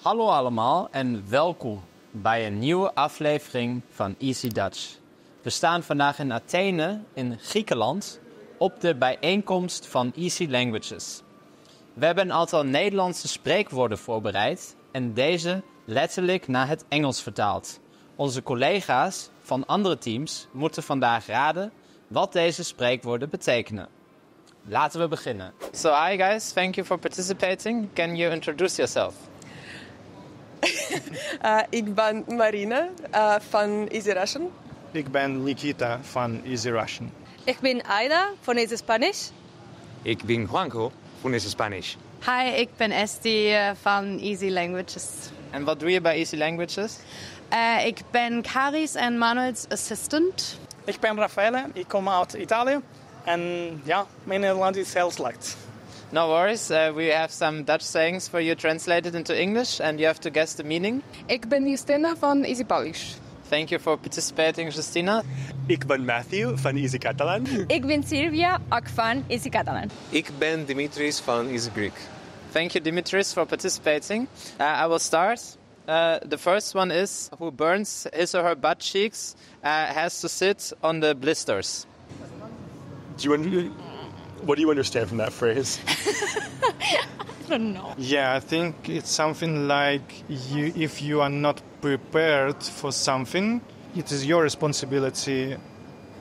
Hallo allemaal en welkom bij een nieuwe aflevering van Easy Dutch. We staan vandaag in Athene in Griekenland op de bijeenkomst van Easy Languages. We hebben een aantal Nederlandse spreekwoorden voorbereid en deze letterlijk naar het Engels vertaald. Onze collega's van andere teams moeten vandaag raden wat deze spreekwoorden betekenen. Laten we beginnen. So hi guys, thank you for participating. Can you introduce yourself? Ik ben Marine van Easy Russian. Ik ben Nikita van Easy Russian. Ik ben Aida van Easy Spanish. Ik ben Juanjo van Easy Spanish. Hi, ik ben Esti van Easy Languages. En wat doe je bij Easy Languages? Ik ben Karis en Manuels assistant. Ik ben Raffaele, ik kom uit Italië. En ja, mijn Nederlands is heel slecht. No worries, we have some Dutch sayings for you translated into English and you have to guess the meaning. Ik ben Justina van Easy Polish. Thank you for participating, Justina. Ik ben Matthew van Easy Catalan. Ik ben Silvia, ook van Easy Catalan. Ik ben Dimitris van Easy Greek. Thank you, Dimitris, for participating. I will start. The first one is, who burns his or her butt cheeks has to sit on the blisters. What do you understand from that phrase? I don't know. Yeah, I think it's something like if you are not prepared for something, it is your responsibility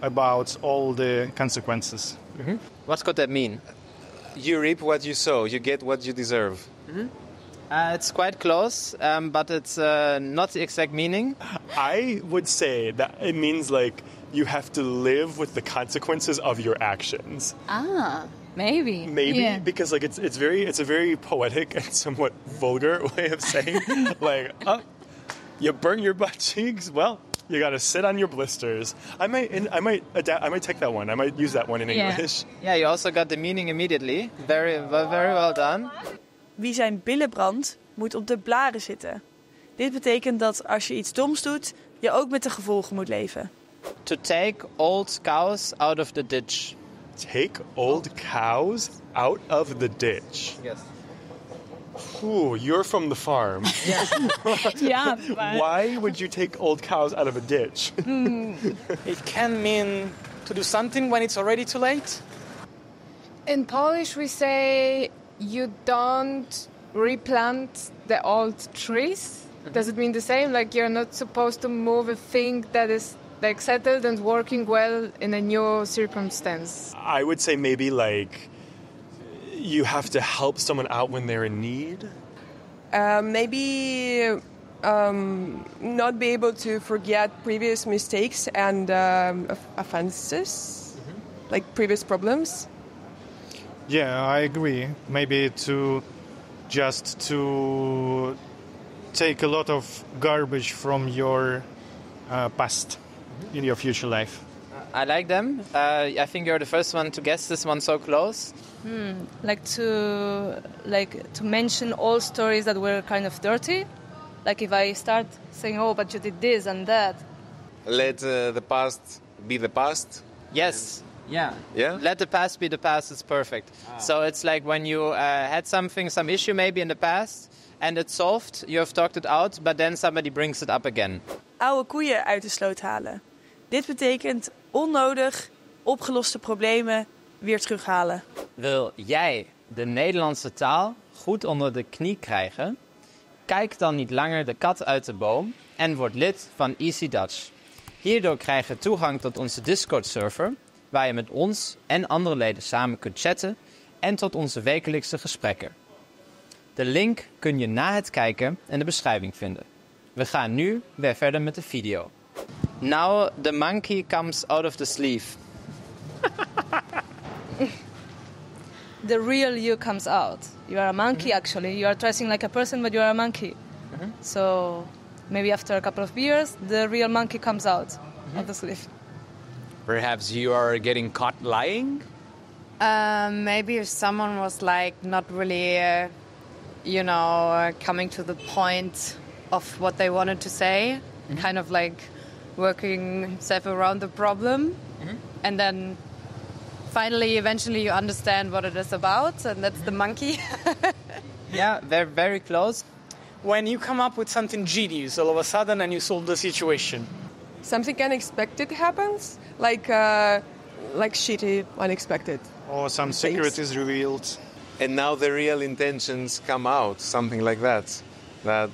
about all the consequences. Mm-hmm. What could that mean? You reap what you sow, you get what you deserve. Mm-hmm. It's quite close, but it's not the exact meaning. I would say that it means like you have to live with the consequences of your actions. Maybe. Maybe because like it's a very poetic and somewhat vulgar way of saying like, oh, you burn your butt cheeks. Well, you got to sit on your blisters. I might take that one. I might use that one in English. Yeah, you also got the meaning immediately. Very well done. Wie zijn billen brandt, moet op de blaren zitten. Dit betekent dat als je iets doms doet, je ook met de gevolgen moet leven. To take old cows out of the ditch. Take old cows out of the ditch. Yes. Ooh, you're from the farm. Yeah. Why would you take old cows out of a ditch? It can mean to do something when it's already too late. In Polish we say you don't replant the old trees. Does it mean the same? Like you're not supposed to move a thing that is like settled and working well in a new circumstance? I would say maybe like you have to help someone out when they're in need. Maybe not be able to forget previous mistakes and offenses, like previous problems. Yeah, I agree. Maybe to take a lot of garbage from your past in your future life. I like them. I think you're the first one to guess this one so close. Like to mention all stories that were kind of dirty. Like if I start saying, oh, but you did this and that. Let the past be the past. Yes. Yeah. Yeah? Let the past be the past. It's perfect. So it's like when you had some issue maybe in the past and it's solved, you have talked it out, but then somebody brings it up again. Oude koeien uit de sloot halen. Dit betekent onnodig opgeloste problemen weer terughalen. Wil jij de Nederlandse taal goed onder de knie krijgen? Kijk dan niet langer de kat uit de boom en word lid van Easy Dutch. Hierdoor krijg je toegang tot onze Discord-server, waar je met ons en andere leden samen kunt chatten en tot onze wekelijkse gesprekken. De link kun je na het kijken in de beschrijving vinden. We gaan nu weer verder met de video. Now the monkey comes out of the sleeve. The real you comes out. You are a monkey actually. You are dressing like a person, but you are a monkey. So maybe after a couple of years, the real monkey comes out of the sleeve. Perhaps you are getting caught lying? Maybe if someone was like not really, coming to the point of what they wanted to say, kind of like working himself around the problem, and then finally, eventually you understand what it is about, and that's the monkey. Yeah, they're very close. when you come up with something genius all of a sudden and you solve the situation. Something unexpected happens, like shitty, unexpected. Or some secret is revealed. And now the real intentions come out, something like that. That,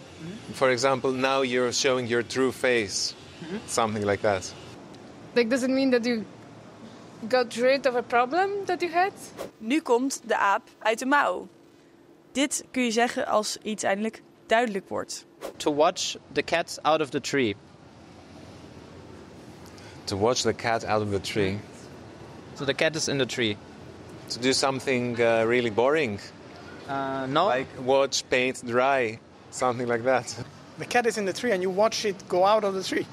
for example, now you're showing your true face, something like that. Like, does it mean that you got rid of a problem that you had? Nu komt de aap uit de mouw. Dit kun je zeggen als iets eindelijk duidelijk wordt. To watch the cat out of the tree. To watch the cat out of the tree. So the cat is in the tree. To do something really boring. No. Like watch paint dry, something like that. The cat is in the tree and you watch it go out of the tree.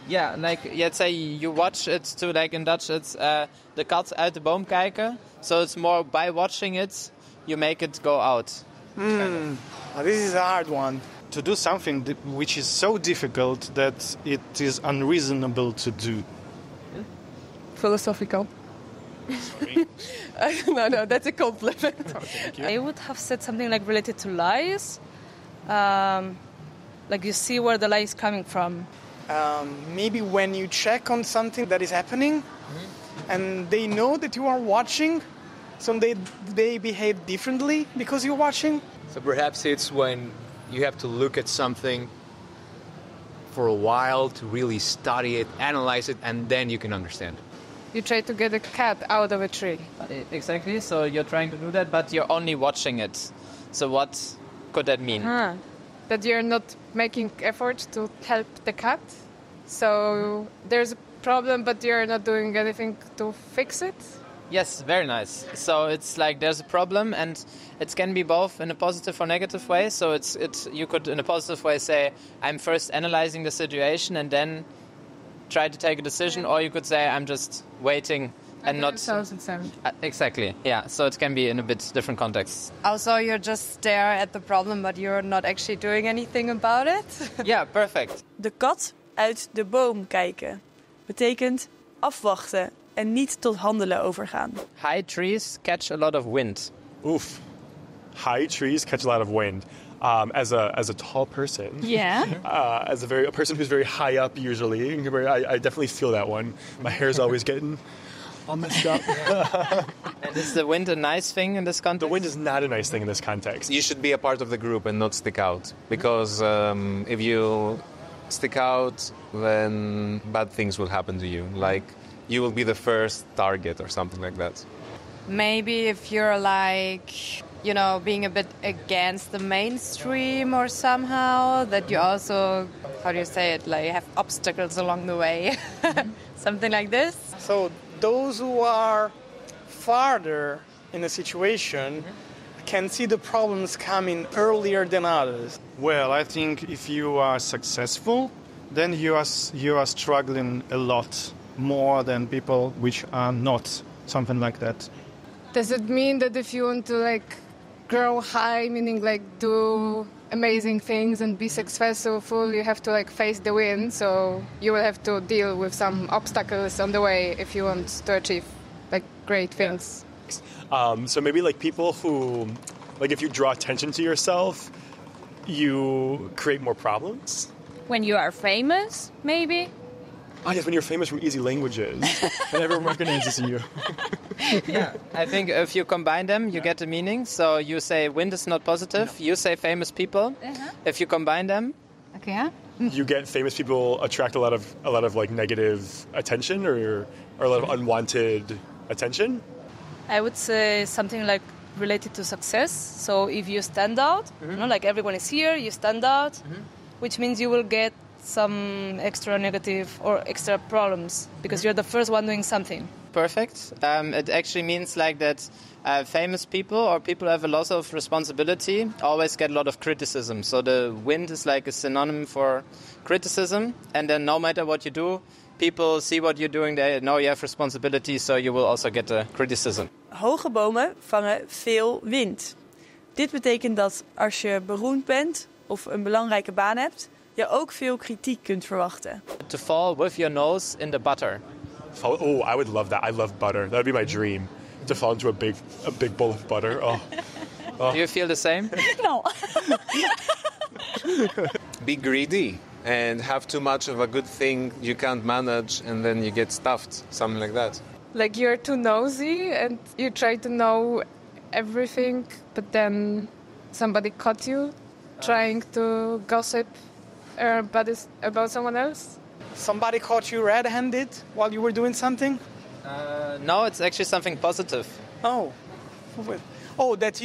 Yeah, like let's say you watch it to, like in Dutch it's de kat uit de boom kijken. So it's more by watching it, you make it go out. This is a hard one. To do something which is so difficult that it is unreasonable to do. Philosophical. No, that's a compliment. I would have said something like related to lies. Like you see where the lie is coming from. Maybe when you check on something that is happening and they know that you are watching, so they behave differently because you're watching. So perhaps it's when you have to look at something for a while to really study it, analyze it, and then you can understand. You try to get a cat out of a tree. Exactly, so you're trying to do that, but you're only watching it. So what could that mean? That you're not making effort to help the cat. So there's a problem, but you're not doing anything to fix it. Yes, very nice. So it's like there's a problem, and it can be both in a positive or negative way. So it's you could in a positive way say, I'm first analyzing the situation and then try to take a decision, or you could say, I'm just waiting and not... 2007. Exactly, yeah. So it can be in a bit different contexts. Also, you're just stare at the problem, but you're not actually doing anything about it. Yeah, perfect. De kat uit de boom kijken betekent afwachten en niet tot handelen overgaan. High trees catch a lot of wind. Oof. High trees catch a lot of wind. As a tall person, as a person who's very high up usually, I definitely feel that one. My hair's always getting all messed up. And is the wind a nice thing in this context? The wind is not a nice thing in this context. You should be a part of the group and not stick out. Because if you stick out, then bad things will happen to you. Like, you will be the first target or something like that. Maybe if you're like, you know, being a bit against the mainstream or somehow, that you also, how do you say it, like have obstacles along the way. Something like this. So those who are farther in a situation can see the problems coming earlier than others. Well, I think if you are successful, then you are struggling a lot more than people which are not, something like that. Does it mean that if you want to like grow high, meaning like do amazing things and be successful, you have to like face the wind, so you will have to deal with some obstacles on the way if you want to achieve like great things? So maybe like people who, like if you draw attention to yourself, you create more problems? When you are famous, maybe? Oh yes, when you're famous from easy languages and everyone recognizes you. Yeah, I think if you combine them, you get a meaning. So you say wind is not positive, you say famous people. If you combine them, okay. You get famous people attract a lot of like negative attention or a lot of unwanted attention. I would say something like related to success. So if you stand out, you know, like everyone is here, you stand out, which means you will get some extra negative or extra problems because you're the first one doing something. Perfect. It actually means like that famous people or people who have a lot of responsibility always get a lot of criticism. So the wind is like a synonym for criticism. And then no matter what you do, people see what you're doing. They know you have responsibility, so you will also get the criticism. Hoge bomen vangen veel wind. Dit betekent dat als je beroemd bent of een belangrijke baan hebt, je ook veel kritiek kunt verwachten. To fall with your nose in the butter. Oh, I would love that. I love butter. That would be my dream. To fall into a big bowl of butter. Oh. Do you feel the same? No. Be greedy and have too much of a good thing you can't manage, and then you get stuffed, something like that. Like you're too nosy and you try to know everything, but then somebody caught you trying to gossip about someone else. Somebody caught you red-handed while you were doing something? No, it's actually something positive. Oh, that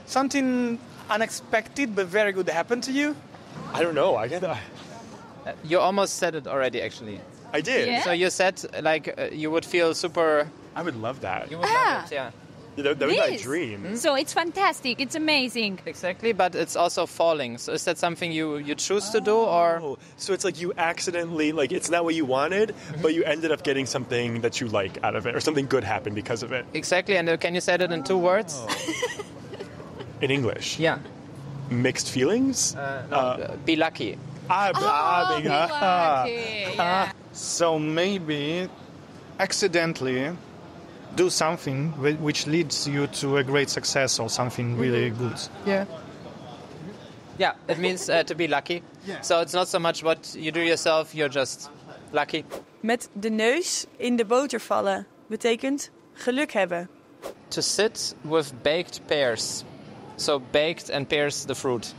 something unexpected but very good happened to you? I don't know. I get that. You almost said it already, actually. I did. Yeah? So you said you would feel super. I would love that. You would love it, yeah. That was my This. dream. So it's fantastic. It's amazing. Exactly, but it's also falling. So is that something you choose to do, or? Oh, so it's like you accidentally, like it's not what you wanted, but you ended up getting something that you like out of it, or something good happened because of it. Exactly, and can you say that in 2 words? In English. Yeah. Mixed feelings? Be lucky. So maybe accidentally do something which leads you to a great success or something really good. Yeah. Yeah, it means to be lucky. So it's not so much what you do yourself, you're just lucky. Met de neus in de boter vallen betekent geluk hebben. To sit with baked pears. So baked and pears, the fruit.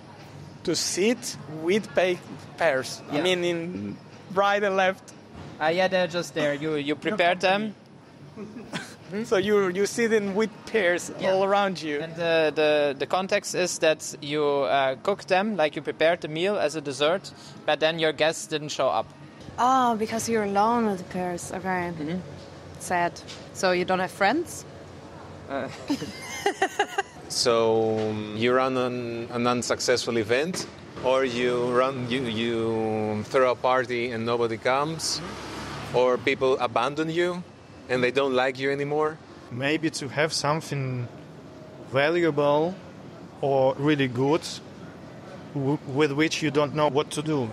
To sit with baked pears. Yeah. I mean, in right and left. Yeah, they're just there. You prepared them. So you sitting with pears all around you. And the context is that you cooked them, like you prepared the meal as a dessert, but then your guests didn't show up. Oh, because you're alone with the pears. Okay. Sad. So you don't have friends? So you run an unsuccessful event, or you throw a party and nobody comes, or people abandon you and they don't like you anymore. Maybe to have something valuable or really good with which you don't know what to do.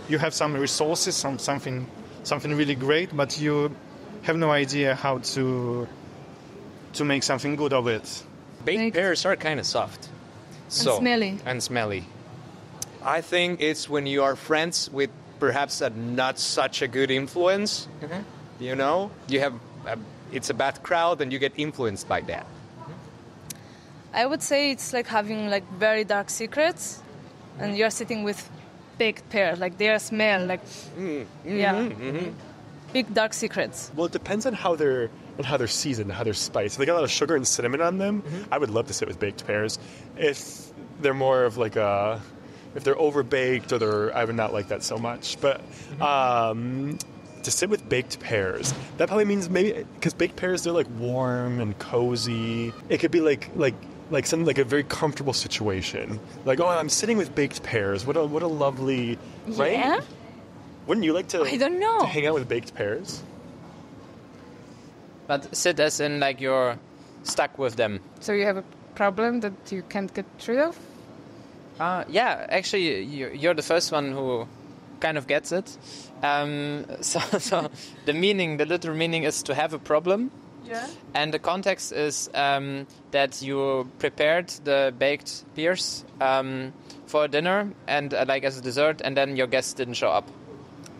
You have some resources, something really great, but you have no idea how to make something good of it. Baked pears are kind of soft. And smelly. I think it's when you are friends with perhaps not such a good influence. You know, it's a bad crowd and you get influenced by that. I would say it's like having like very dark secrets, and you're sitting with baked pears, like they smell like big dark secrets. Well, it depends on how they're seasoned, how they're spiced. If they got a lot of sugar and cinnamon on them, I would love to sit with baked pears. If they're more of like if they're overbaked I would not like that so much. But to sit with baked pears, that probably means maybe because baked pears, they're like warm and cozy. It could be like something like a very comfortable situation. Like, oh, I'm sitting with baked pears. What a lovely, right? Yeah? Wouldn't you like to? I don't know. To hang out with baked pears? But sit as in like you're stuck with them. So you have a problem that you can't get rid of? Yeah, actually, you're the first one who kind of gets it. So the literal meaning is to have a problem. Yeah. And the context is that you prepared the baked pears for dinner and like as a dessert, and then your guests didn't show up.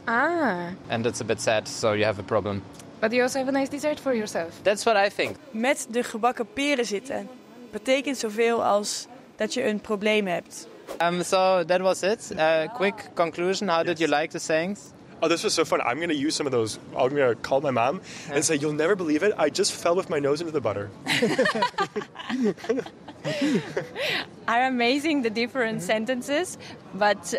And it's a bit sad, so you have a problem. But you also have a nice dessert for yourself. That's what I think. Met de gebakken peren zitten betekent zoveel als dat je een probleem hebt. So that was it. Quick conclusion. How did you like the sayings? Oh, this was so fun. I'm going to use some of those. I'm going to call my mom and say, you'll never believe it. I just fell with my nose into the butter. Are amazing, the different sentences, but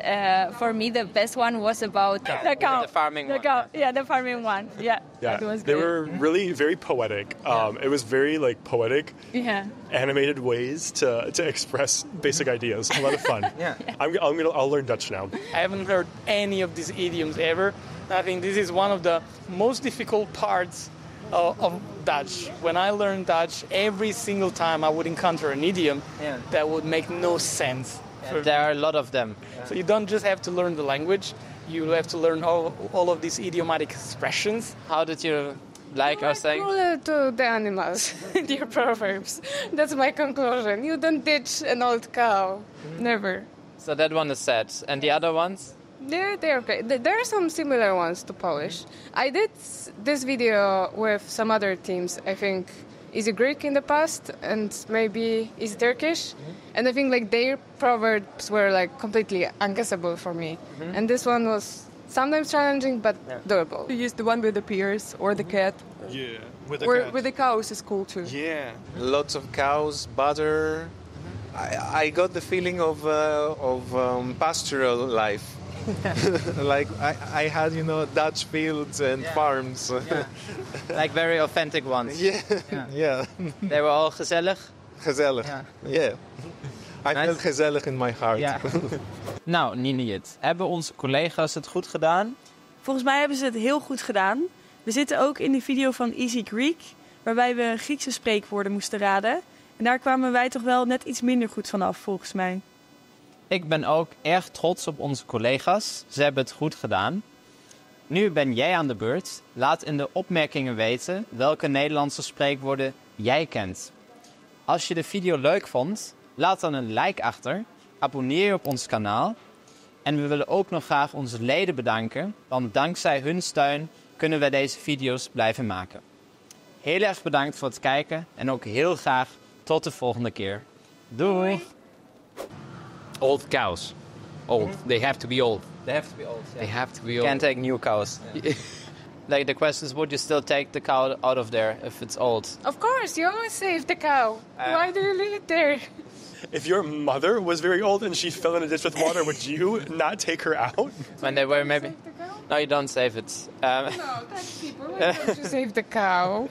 for me the best one was about the cow. The farming one. Yeah, the farming one. Yeah, Yeah, that was they good. were really very poetic. It was very poetic, Yeah. animated ways to express basic ideas. A lot of fun. Yeah. I'll learn Dutch now. I haven't heard any of these idioms ever. I think this is one of the most difficult parts of Dutch. When I learned Dutch, every single time I would encounter an idiom that would make no sense. There are a lot of them. So you don't just have to learn the language, you have to learn all of these idiomatic expressions. How did you like our saying? Cruel to the animals, dear Proverbs. That's my conclusion. You don't ditch an old cow. Never. So that one is sad. And the other ones? They're okay. There are some similar ones to Polish. I did this video with some other teams. I think Easy Greek in the past, and maybe Easy Turkish. And I think like their proverbs were like completely unguessable for me. And this one was sometimes challenging, but doable. You use the one with the pears or the cat. Yeah, with the Or cat. with the cows is cool too. Yeah. Lots of cows, butter. I got the feeling of pastoral life. Like I had, Dutch fields and farms. Like very authentic ones. Yeah. They were all gezellig? Gezellig. Yeah. I felt gezellig in my heart. Ja. Nou, Niniet, hebben onze collega's het goed gedaan? Volgens mij hebben ze het heel goed gedaan. We zitten ook in de video van Easy Greek, waarbij we Griekse spreekwoorden moesten raden. En daar kwamen wij toch wel net iets minder goed vanaf, volgens mij. Ik ben ook erg trots op onze collega's. Ze hebben het goed gedaan. Nu ben jij aan de beurt. Laat in de opmerkingen weten welke Nederlandse spreekwoorden jij kent. Als je de video leuk vond, laat dan een like achter. Abonneer je op ons kanaal. En we willen ook nog graag onze leden bedanken. Want dankzij hun steun kunnen wij deze video's blijven maken. Heel erg bedankt voor het kijken. En ook heel graag tot de volgende keer. Doei! Old cows. Old. They have to be old. They have to be old. They have to be old. Can't take new cows. Like the question is, would you still take the cow out of there if it's old? Of course, you always save the cow. Why do you leave it there? If your mother was very old and she fell in a ditch with water, would you not take her out? When they were maybe... No, you don't save it. No, that's people. Why don't you save the cow?